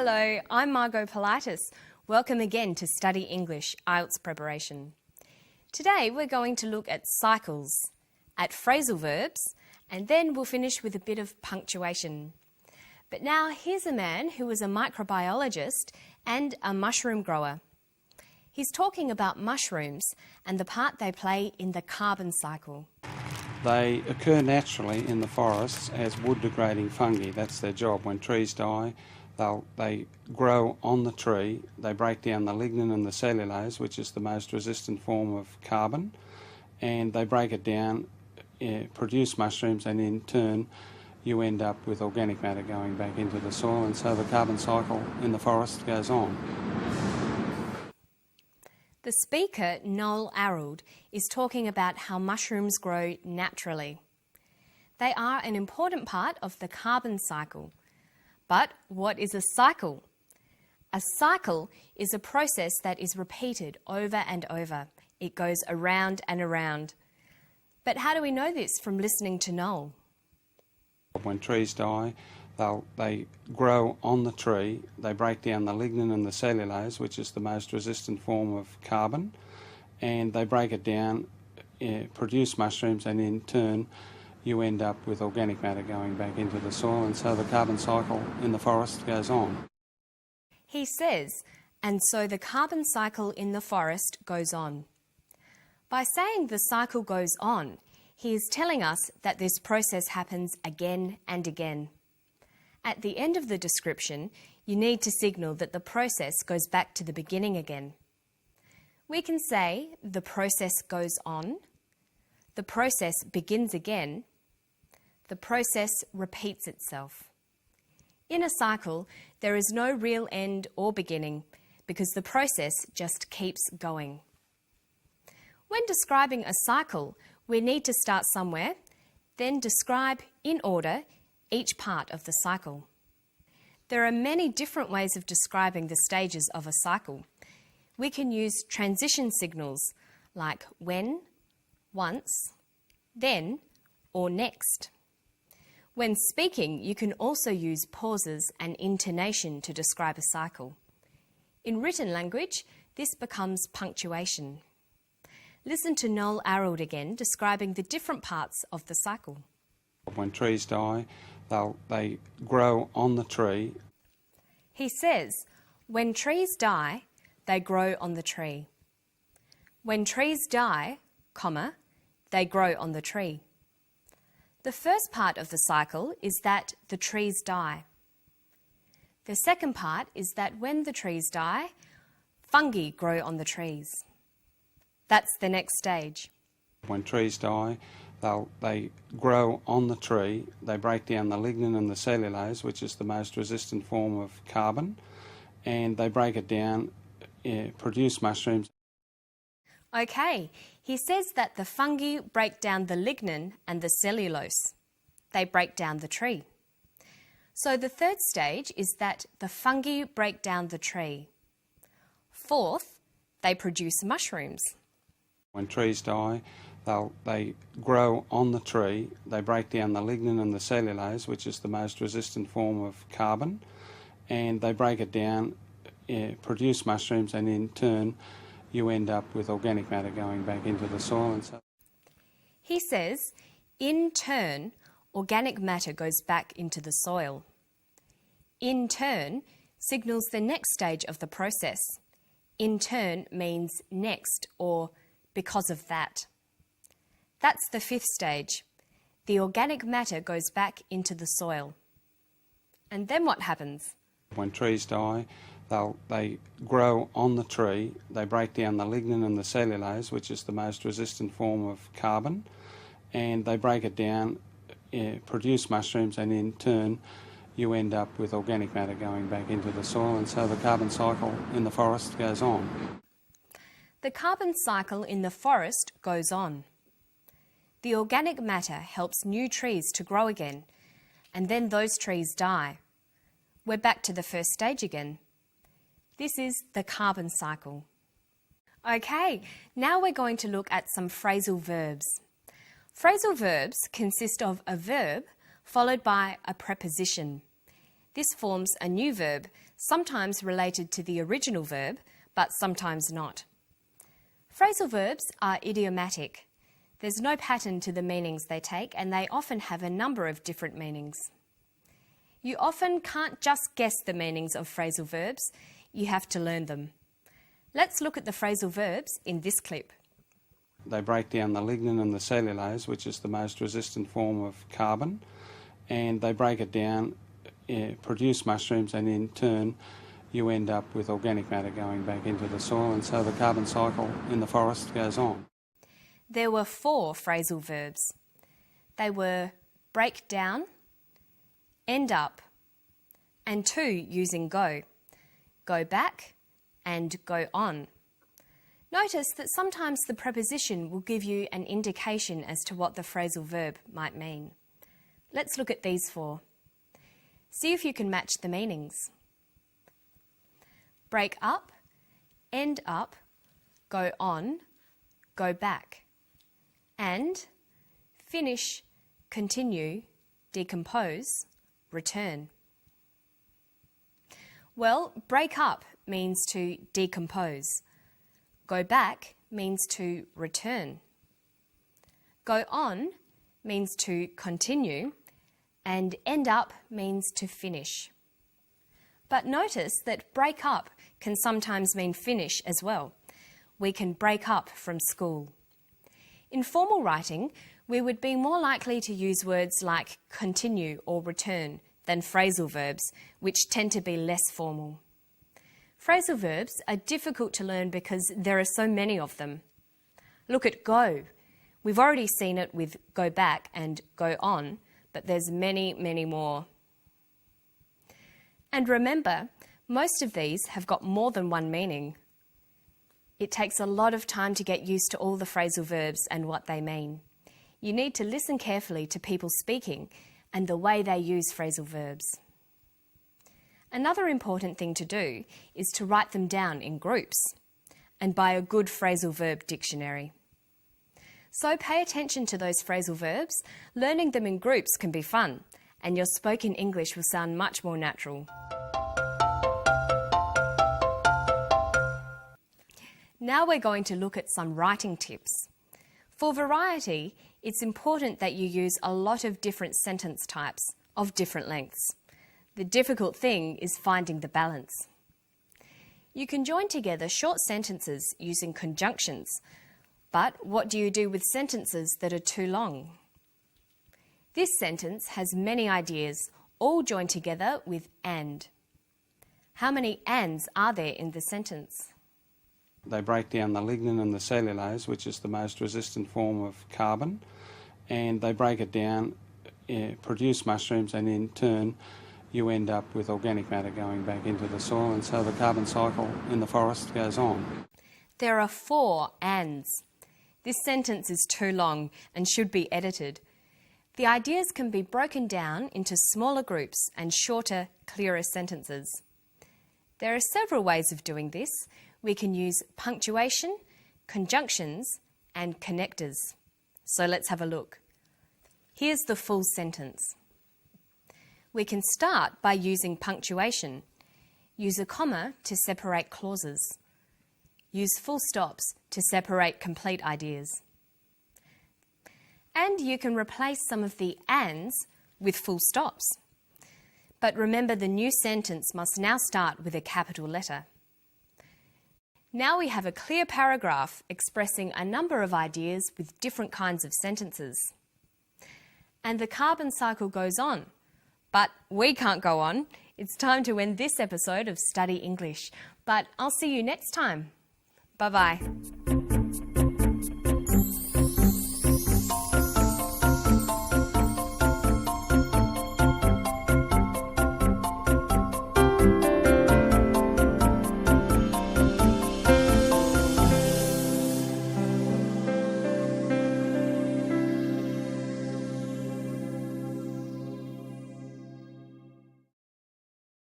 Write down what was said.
Hello, I'm Margot Politis. Welcome again to Study English IELTS Preparation. Today we're going to look at cycles, at phrasal verbs, and then we'll finish with a bit of punctuation. But now here's a man who was a microbiologist and a mushroom grower. He's talking about mushrooms and the part they play in the carbon cycle. They occur naturally in the forests as wood-degrading fungi. That's their job. When trees die, they grow on the tree. They break down the lignin and the cellulose, which is the most resistant form of carbon, and they break it down, produce mushrooms, and in turn you end up with organic matter going back into the soil, and so the carbon cycle in the forest goes on. The speaker, Noel Arrold, is talking about how mushrooms grow naturally. They are an important part of the carbon cycle. But what is a cycle? A cycle is a process that is repeated over and over. It goes around and around. But how do we know this from listening to Noel? When trees die, they grow on the tree. They break down the lignin and the cellulose, which is the most resistant form of carbon, and they break it down, produce mushrooms, and in turn you end up with organic matter going back into the soil, and so the carbon cycle in the forest goes on. He says, and so the carbon cycle in the forest goes on. By saying the cycle goes on, he is telling us that this process happens again and again. At the end of the description, you need to signal that the process goes back to the beginning again. We can say the process goes on, the process begins again, the process repeats itself. In a cycle, there is no real end or beginning because the process just keeps going. When describing a cycle, we need to start somewhere, then describe in order each part of the cycle. There are many different ways of describing the stages of a cycle. We can use transition signals like when, once, then, or next. When speaking, you can also use pauses and intonation to describe a cycle. In written language, this becomes punctuation. Listen to Noel Arrold again describing the different parts of the cycle. When trees die, they grow on the tree. He says, when trees die, they grow on the tree. When trees die, comma, they grow on the tree. The first part of the cycle is that the trees die. The second part is that when the trees die, fungi grow on the trees. That's the next stage. When trees die, they grow on the tree. They break down the lignin and the cellulose, which is the most resistant form of carbon, and they break it down, produce mushrooms. Okay, he says that the fungi break down the lignin and the cellulose. They break down the tree. So the third stage is that the fungi break down the tree. Fourth, they produce mushrooms. When trees die, they grow on the tree. They break down the lignin and the cellulose, which is the most resistant form of carbon, and they break it down, produce mushrooms, and in turn you end up with organic matter going back into the soil. And so he says, in turn, organic matter goes back into the soil. In turn signals the next stage of the process. In turn means next or because of that. That's the fifth stage. The organic matter goes back into the soil. And then what happens? When trees die, they grow on the tree. They break down the lignin and the cellulose, which is the most resistant form of carbon, and they break it down, produce mushrooms, and in turn you end up with organic matter going back into the soil, and so the carbon cycle in the forest goes on. The carbon cycle in the forest goes on. The organic matter helps new trees to grow again, and then those trees die. We're back to the first stage again. This is the carbon cycle. Okay, now we're going to look at some phrasal verbs. Phrasal verbs consist of a verb followed by a preposition. This forms a new verb, sometimes related to the original verb, but sometimes not. Phrasal verbs are idiomatic. There's no pattern to the meanings they take, and they often have a number of different meanings. You often can't just guess the meanings of phrasal verbs, you have to learn them. Let's look at the phrasal verbs in this clip. They break down the lignin and the cellulose, which is the most resistant form of carbon, and they break it down, produce mushrooms, and in turn you end up with organic matter going back into the soil, and so the carbon cycle in the forest goes on. There were 4 phrasal verbs. They were break down, end up, and 2 using go. Go back and go on. Notice that sometimes the preposition will give you an indication as to what the phrasal verb might mean. Let's look at these 4. See if you can match the meanings. Break up, end up, go on, go back. And finish, continue, decompose, return. Well, break up means to decompose. Go back means to return. Go on means to continue, and end up means to finish. But notice that break up can sometimes mean finish as well. We can break up from school. In formal writing, we would be more likely to use words like continue or return than phrasal verbs, which tend to be less formal. Phrasal verbs are difficult to learn because there are so many of them. Look at go. We've already seen it with go back and go on, but there's many, many more. And remember, most of these have got more than one meaning. It takes a lot of time to get used to all the phrasal verbs and what they mean. You need to listen carefully to people speaking and the way they use phrasal verbs. Another important thing to do is to write them down in groups and buy a good phrasal verb dictionary. So pay attention to those phrasal verbs. Learning them in groups can be fun, and your spoken English will sound much more natural. Now we're going to look at some writing tips. For variety, it's important that you use a lot of different sentence types of different lengths. The difficult thing is finding the balance. You can join together short sentences using conjunctions, but what do you do with sentences that are too long? This sentence has many ideas, all joined together with and. How many ands are there in the sentence? They break down the lignin and the cellulose, which is the most resistant form of carbon, and they break it down, produce mushrooms, and in turn you end up with organic matter going back into the soil, and so the carbon cycle in the forest goes on. There are 4 ands. This sentence is too long and should be edited. The ideas can be broken down into smaller groups and shorter, clearer sentences. There are several ways of doing this. We can use punctuation, conjunctions, and connectors. So let's have a look. Here's the full sentence. We can start by using punctuation. Use a comma to separate clauses. Use full stops to separate complete ideas. And you can replace some of the ands with full stops. But remember, the new sentence must now start with a capital letter. Now we have a clear paragraph expressing a number of ideas with different kinds of sentences. And the carbon cycle goes on. But we can't go on. It's time to end this episode of Study English. But I'll see you next time. Bye-bye.